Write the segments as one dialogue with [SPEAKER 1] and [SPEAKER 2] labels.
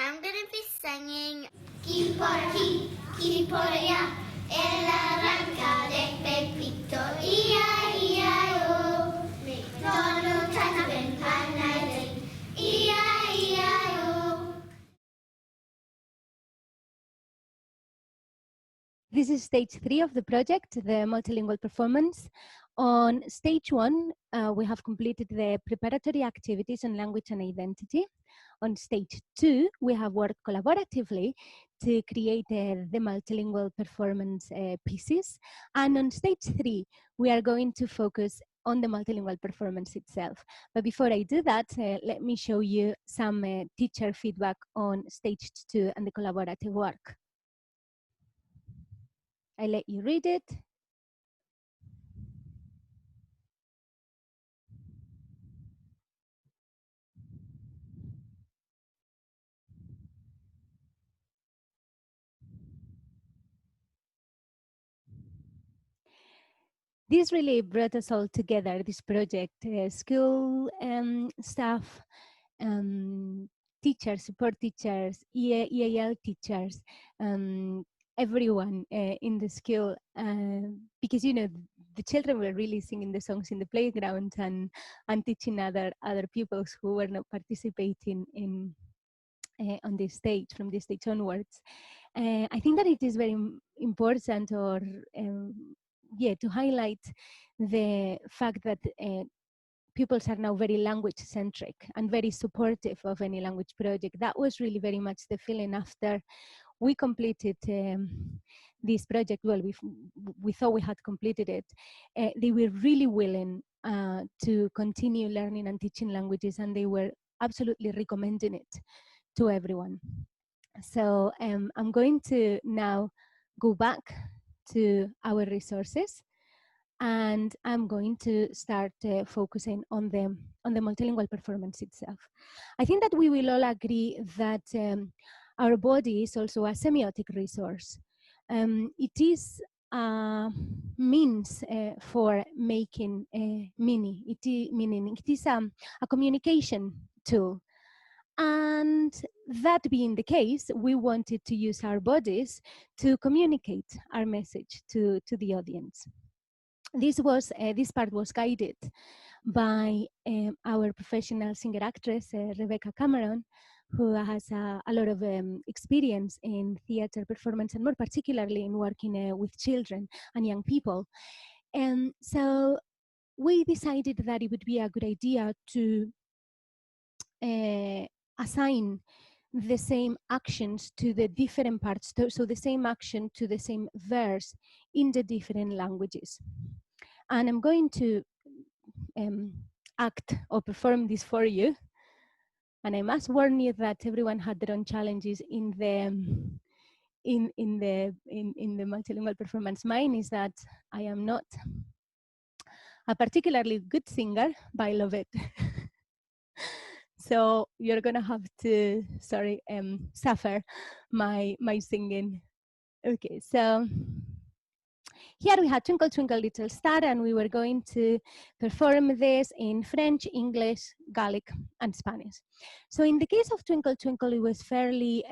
[SPEAKER 1] I'm going to be singing Chi por aquí, chi por allá, en la ranca de Pepito, I-I-I-O. McDonald has been planted, E-I-E-I-O.
[SPEAKER 2] This is stage 3 of the project, the multilingual performance. On stage 1, we have completed the preparatory activities on language and identity. On stage 2, we have worked collaboratively to create the multilingual performance pieces. And on stage 3, we are going to focus on the multilingual performance itself. But before I do that, let me show you some teacher feedback on stage 2 and the collaborative work. I let you read it. This really brought us all together, this project, school staff, teachers, support teachers, EAL teachers, everyone in the school, because, you know, the children were really singing the songs in the playground and teaching other pupils who were not participating in on this stage, from this stage onwards. I think that it is very important, or to highlight the fact that pupils are now very language centric and very supportive of any language project. That was really very much the feeling after we completed this project. Well, we thought we had completed it. They were really willing to continue learning and teaching languages, and they were absolutely recommending it to everyone. So I'm going to now go back to our resources, and I'm going to start focusing on the multilingual performance itself. I think that we will all agree that our body is also a semiotic resource. It is a means for making meaning. It is a communication tool. And that being the case, we wanted to use our bodies to communicate our message to the audience. This part was guided by our professional singer-actress, Rebecca Cameron, who has a lot of experience in theater performance, and more particularly in working with children and young people. And so we decided that it would be a good idea to assign the same actions to the different parts, so the same action to the same verse in the different languages. And I'm going to act or perform this for you. And I must warn you that everyone had their own challenges in the multilingual performance. Mine is that I am not a particularly good singer, but I love it. So you're gonna have to, suffer my singing. Okay, so here we had Twinkle Twinkle Little Star, and we were going to perform this in French, English, Gaelic, and Spanish. So in the case of Twinkle Twinkle, it was fairly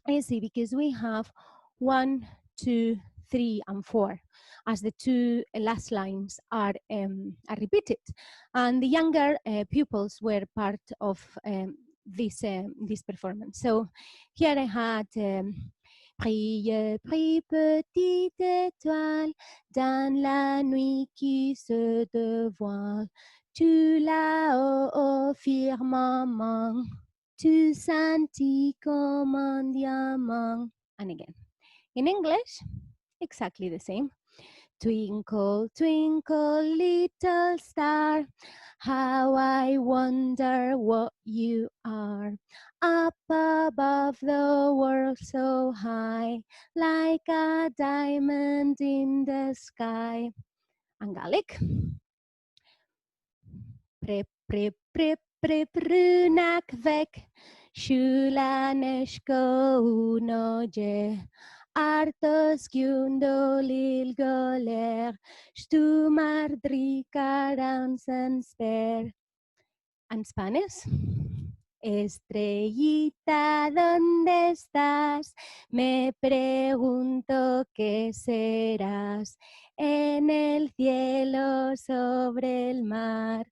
[SPEAKER 2] easy because we have 1, 2, 3, and 4 as the two last lines are repeated. And the younger pupils were part of this performance. So here I had Brille, brille, petite étoile, dans la nuit qui se dévoile. Tu là-haut au firmament, tu sentis comme un diamant. And again. In English, exactly the same. Twinkle, twinkle, little star, how I wonder what you are. Up above the world so high, like a diamond in the sky. And Gaelic. Pre, pre, pre, pre, prunak vek, shulaneshko unoje. Artos giundo lil goler, stumar drikarans and spare. And Spanish, Estrellita, ¿dónde estás? Me pregunto qué serás. En el cielo, sobre el mar,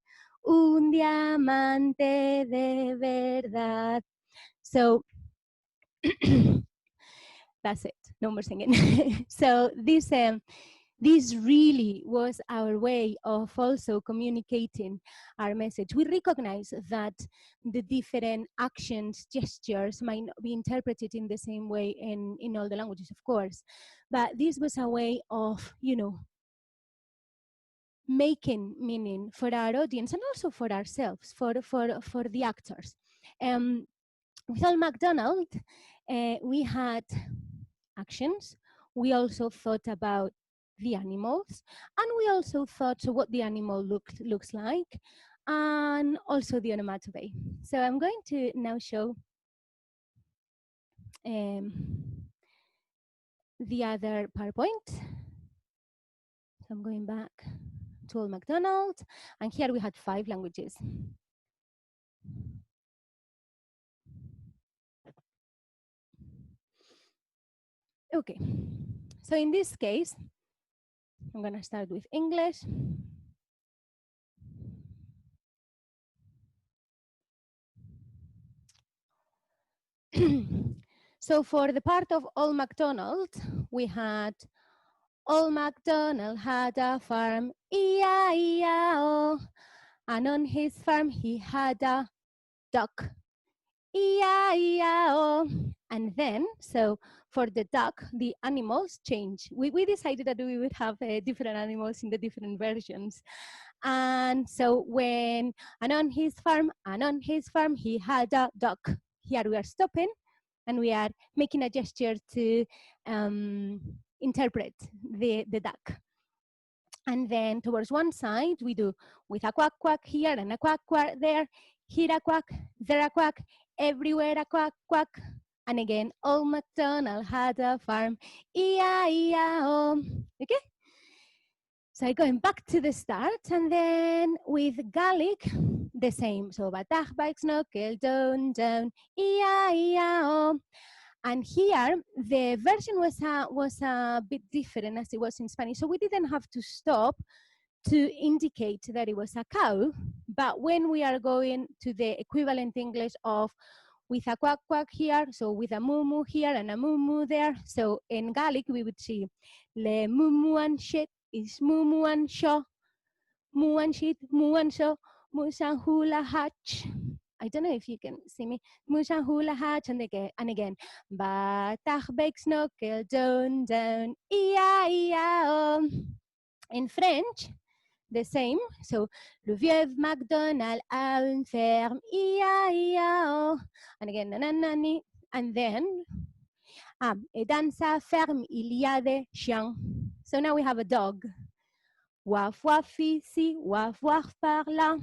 [SPEAKER 2] un diamante de verdad. So that's it. No more singing. So this really was our way of also communicating our message. We recognize that the different actions, gestures might not be interpreted in the same way in all the languages, of course, but this was a way of, making meaning for our audience and also for ourselves, for the actors. With Old MacDonald, we had actions. We also thought about the animals, and we also thought what the animal looks like, and also the onomatopoeia. So I'm going to now show the other PowerPoint. So I'm going back to Old MacDonald, and here we had 5 languages. Okay, so in this case, I'm going to start with English. So for the part of Old MacDonald, we had Old MacDonald had a farm, E-I-E-I-O, and on his farm he had a duck, E-I-E-I-O. And then, so for the duck, the animals change. We decided that we would have different animals in the different versions. And so and on his farm, he had a duck. Here we are stopping, and we are making a gesture to interpret the duck. And then towards one side, we do with a quack quack here and a quack quack there, here a quack, there a quack, everywhere a quack quack. And again, Old MacDonald had a farm, E-I-E-I-O. Okay? So going back to the start, and then with Gaelic, the same. So batach, bikes, knuckle, down, E-I-E-I-O. And here, the version was a bit different as it was in Spanish. So we didn't have to stop to indicate that it was a cow. But when we are going to the equivalent English of with a quack quack here, so with a moo moo here and a moo moo there. So in Gaelic, we would see le moo moo and shit is moo moo and shaw, moo and shit, moo and shaw, moo and hula hatch. I don't know if you can see me. Musha hula hatch and again. Batach bakes knuckle down, E-I-E-I-O. In French, the same. So, le vieux MacDonald a une ferme, E-I-E-I-O. And again, nanani. And then, et dans sa ferme, il y a des chiens. So now we have a dog. Waf waf ici, waf waf par là.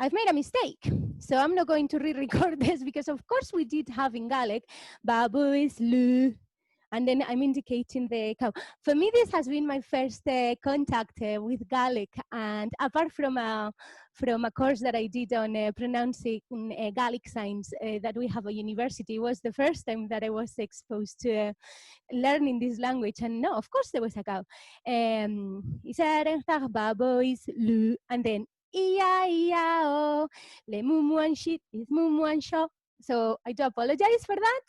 [SPEAKER 2] I've made a mistake, so I'm not going to re-record this because of course we did have in Gaelic, babu is lu, and then I'm indicating the cow. For me, this has been my first contact with Gaelic, and apart from a course that I did on pronouncing Gaelic signs that we have at university, it was the first time that I was exposed to learning this language, and no, of course there was a cow. Babu is lu, and then E-I-E-I-O, le mumu and shit is mumu and shop. So I do apologize for that.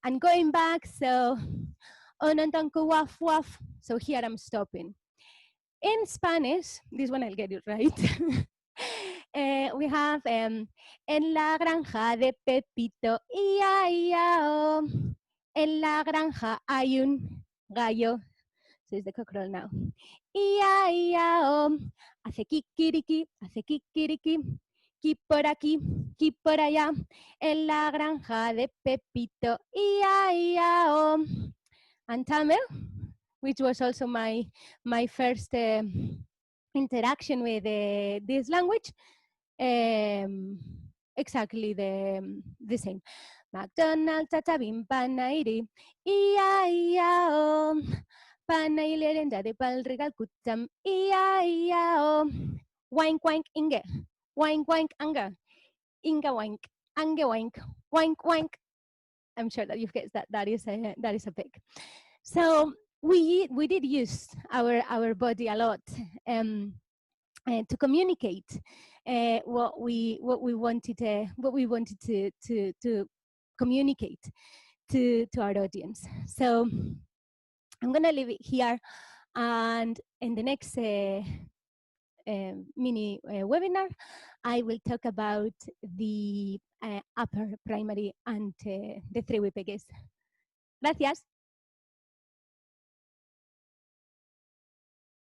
[SPEAKER 2] And going back, so onontanko waf waf. So here I'm stopping. In Spanish, this one I'll get it right. We have en la granja de Pepito, E-I-E-I-O. En la granja hay un gallo. So it's the cockerel now. E-I-E-I-O. Hace kikiriki, ki por aquí, ki por allá, en la granja de Pepito, E-I-E-I-O. And Tamil, which was also my first interaction with this language, exactly the same. McDonald's, tatabim, panairi, E-I-E-I-O. Panailerenda de pal regal kutam, E-I-E-I-O. Wank, wank, inge. Wank, wank, anga. Inga, wank. Ange, wank. Wank, wank. I'm sure that you've guessed that that is a pig. So we did use our body a lot to communicate what we wanted to communicate to our audience. So I'm gonna leave it here, and in the next mini webinar, I will talk about the upper primary and the 3 WPGs. Gracias.